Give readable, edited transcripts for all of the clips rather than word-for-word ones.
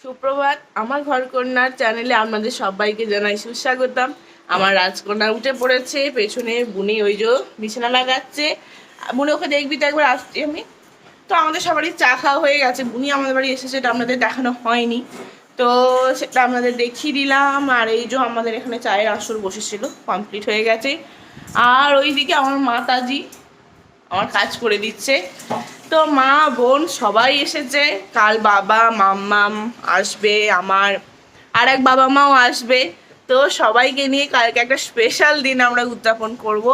সুপ্রভাত। আমার ঘরকন্যার চ্যানেলে আপনাদের সবাইকে জানাই সুস্বাগতম। আমার রাজকন্যা উঠে পড়েছে, পেছনে বুনি ওই যে বিছানা লাগাচ্ছে। বুনি ওকে দেখবি তো একবার, আসছি আমি। তো আমাদের সবারই চা খাওয়া হয়ে গেছে, বুনি আমাদের বাড়ি এসেছে, এটা আপনাদের দেখানো হয়নি, তো সেটা আপনাদের দেখিয়ে দিলাম। আর এই যে আমাদের এখানে চায়ের আসর বসেছিল, কমপ্লিট হয়ে গেছে। আর ওইদিকে আমার মাতাজি আমার কাজ করে দিচ্ছে। তো মা বোন সবাই এসেছে, কাল বাবা মাম্মাম আসবে, আমার আর এক বাবা মাও আসবে। তো সবাইকে নিয়ে কালকে একটা স্পেশাল দিন আমরা উদযাপন করব,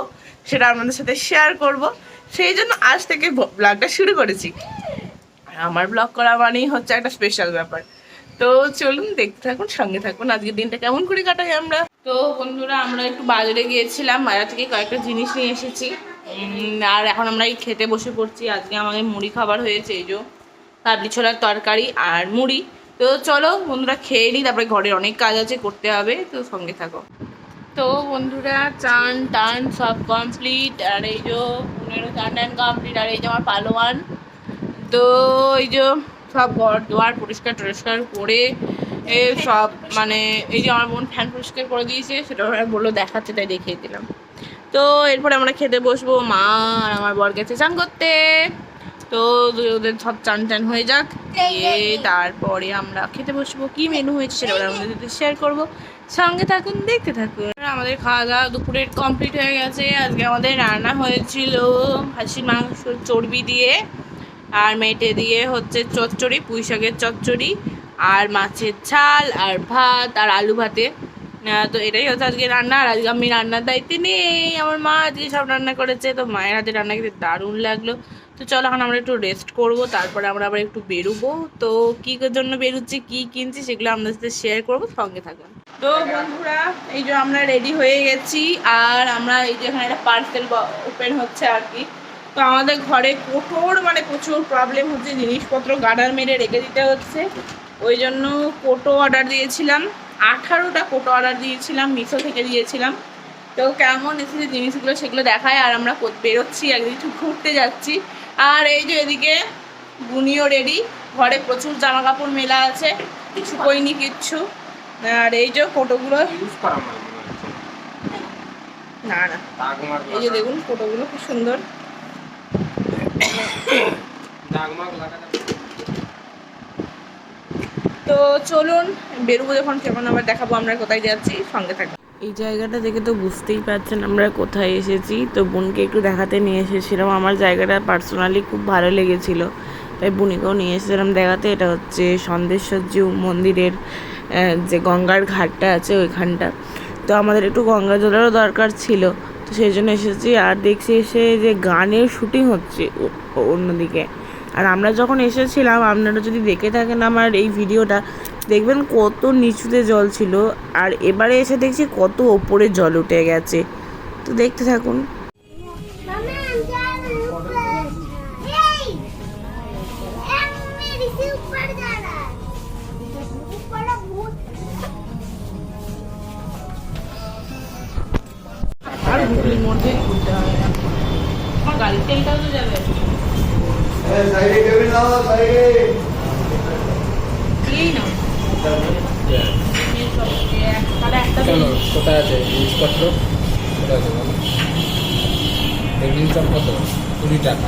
সেটা আপনাদের সাথে শেয়ার করব। সেই জন্য আজ থেকে ব্লগটা শুরু করেছি। আমার ব্লগ করা মানেই হচ্ছে একটা স্পেশাল ব্যাপার। তো চলুন দেখতে থাকুন, সঙ্গে থাকুন, আজকের দিনটা কেমন করে কাটাই আমরা। তো বন্ধুরা, আমরা একটু বাজারে গিয়েছিলাম, বাজার থেকে কয়েকটা জিনিস নিয়ে এসেছি। আর এখন আমরা এই খেতে বসে পড়ছি। আজকে আমাদের মুড়ি খাবার হয়েছে, এই যে কাবলি ছোলার তরকারি আর মুড়ি। তো চলো বন্ধুরা খেয়ে নিই, তারপরে ঘরের অনেক কাজ আছে, করতে হবে, তো সঙ্গে থাকো। তো বন্ধুরা, চান টান সব কমপ্লিট, আর এই যে পুনেরও চান টান কমপ্লিট, আর এই যে আমার পালোয়ান। তো এই যে সব ঘর দুয়ার পরিষ্কার টরিষ্কার করে সব মানে এই যে আমার বোন ফ্যান পরিষ্কার করে দিয়েছে, সেটা বললো দেখাচ্ছে, তাই দেখিয়ে দিলাম। তো এরপরে আমরা খেতে বসবো, মা আর আমার বর গেছে চান করতে। তো ওদের সব চান টান হয়ে যাক, দিয়ে তারপরে আমরা খেতে বসবো। কি মেনু হয়েছে সেটা আমাদের সাথে শেয়ার করবো, সঙ্গে থাকুন, দেখতে থাকুন। আমাদের খাওয়া দাওয়া দুপুরের কমপ্লিট হয়ে গেছে। আজকে আমাদের রান্না হয়েছিল খাসির মাংস চর্বি দিয়ে, আর মেটে দিয়ে হচ্ছে চচ্চড়ি, পুঁই শাকের চচ্চড়ি, আর মাছের ঝাল, আর ভাত, আর আলু ভাতে। তো এটাই হচ্ছে আজকে রান্না। আর আজকে আমি রান্নার দায়িত্বে নেই, আমার মা আজকে সব রান্না করেছে। তো মায়ের হাতে রান্না খেতে দারুণ লাগলো। তো চলো এখন আমরা একটু রেস্ট করব, তারপরে আমরা আবার একটু বেরোবো। তো কী জন্য বেরোচ্ছি, কী কিনছি, সেগুলো আপনাদের সাথে শেয়ার করবো, সঙ্গে থাকুন। তো বন্ধুরা, এই যে আমরা রেডি হয়ে গেছি, আর আমরা এই যে এখানে একটা পার্সেল ওপেন হচ্ছে আর কি। তো আমাদের ঘরে প্রচুর প্রবলেম হচ্ছে, জিনিসপত্র গার্ডার মেরে রেখে দিতে হচ্ছে। ওই জন্য কোটো অর্ডার দিয়েছিলাম, 18টা কোটো অর্ডার দিয়েছিলাম, মিশো থেকে দিয়েছিলাম। তো কেমন এসেছে জিনিসগুলো সেগুলো দেখায়। আর আমরা বেরোচ্ছি, একদিন একটু ঘুরতে যাচ্ছি। আর এই যে এদিকে বুনিও রেডি, ঘরে প্রচুর জামা কাপড় মেলা আছে, শুকোয়নি কিচ্ছু। আর এই যে ফটোগুলো, না না, এই যে দেখুন ফটোগুলো খুব সুন্দর। তো চলুন বেরোবো, যখন কেমন আবার দেখাবো আমরা কোথায় যাচ্ছি, সঙ্গে থাকবো। এই জায়গাটা দেখে তো বুঝতেই পারছেন আমরা কোথায় এসেছি। তো বোনকে একটু দেখাতে নিয়ে এসেছিলাম, আমার জায়গাটা পার্সোনালি খুব ভালো লেগেছিল, তাই বোনকেও নিয়ে এসেছিলাম দেখাতে। এটা হচ্ছে সন্দেশ্বরজি মন্দিরের যে গঙ্গার ঘাটটা আছে ওইখানটা। তো আমাদের একটু গঙ্গা জলেরও দরকার ছিল, তো সেই জন্য এসেছি। আর দেখছি এসে যে গানের শুটিং হচ্ছে অন্যদিকে। আর আমরা যখন এসেছিলাম, আপনারা যদি দেখে থাকেন আমার এই ভিডিওটা, দেখবেন কত নিচুতে জল ছিল, আর এবারে এসে দেখছি কত ওপরে জল উঠে গেছে। তো দেখতে থাকুন। আর হুগলির মধ্যে ঘুরতে হবে, আমার গাড়ির তেলটাও তো যাবে। কোথায় আছে জিনিসপত্র? বেগুন চপ কত? 20 টাকা।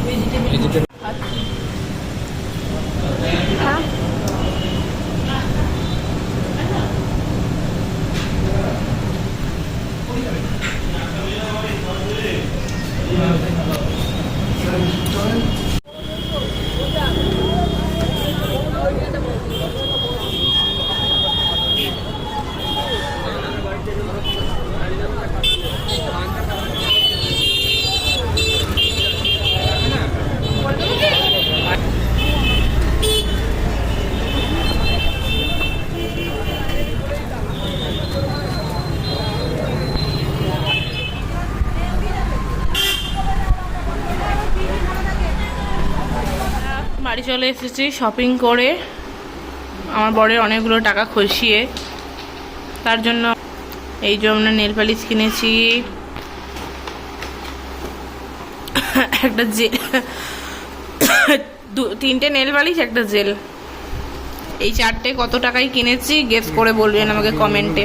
ভেজিটেবল বাড়ি চলে এসেছি শপিং করে, আমার বরের অনেকগুলো টাকা খসিয়ে। তার জন্য এই যে আমরা নেল পালিশ কিনেছি, একটা জেল, 3টে নেল পালিশ, একটা জেল। এই চারটে কত টাকায় কিনেছি গেস করে বলবেন আমাকে কমেন্টে।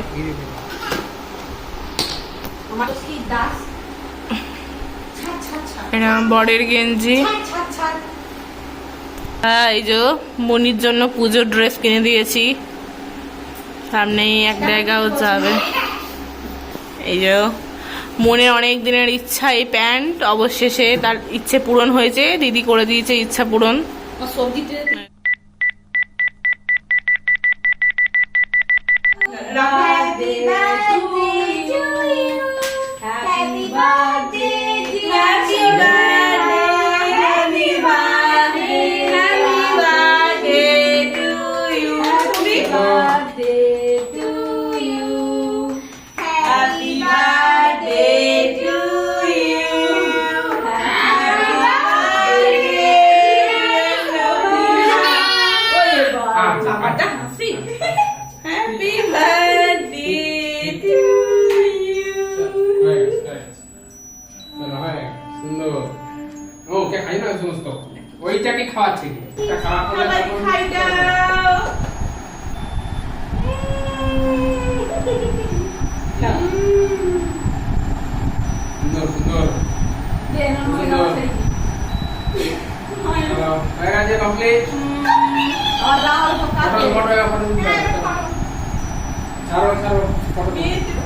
এটা বরের গেঞ্জি। হ্যাঁ, এই যে মনির জন্য পুজোর ড্রেস কিনে দিয়েছি, সামনেই এক জায়গাও যাবে। এই যে মনের অনেক দিনের ইচ্ছা এই প্যান্ট, অবশেষে তার ইচ্ছে পূরণ হয়েছে, দিদি করে দিয়েছে ইচ্ছা পূরণ। সুন্দর। ওকে খাই না সমস্ত ওইটাকে খাওয়াচ্ছে কি? এটা খাওয়া করে তখন খাই দাও। সুন্দর সুন্দর সুন্দর। হ্যালো, হয়ে গেছে কমপ্লিট। ফটো ফটো ফটো ছাড়ো ছাড়ো ফটো।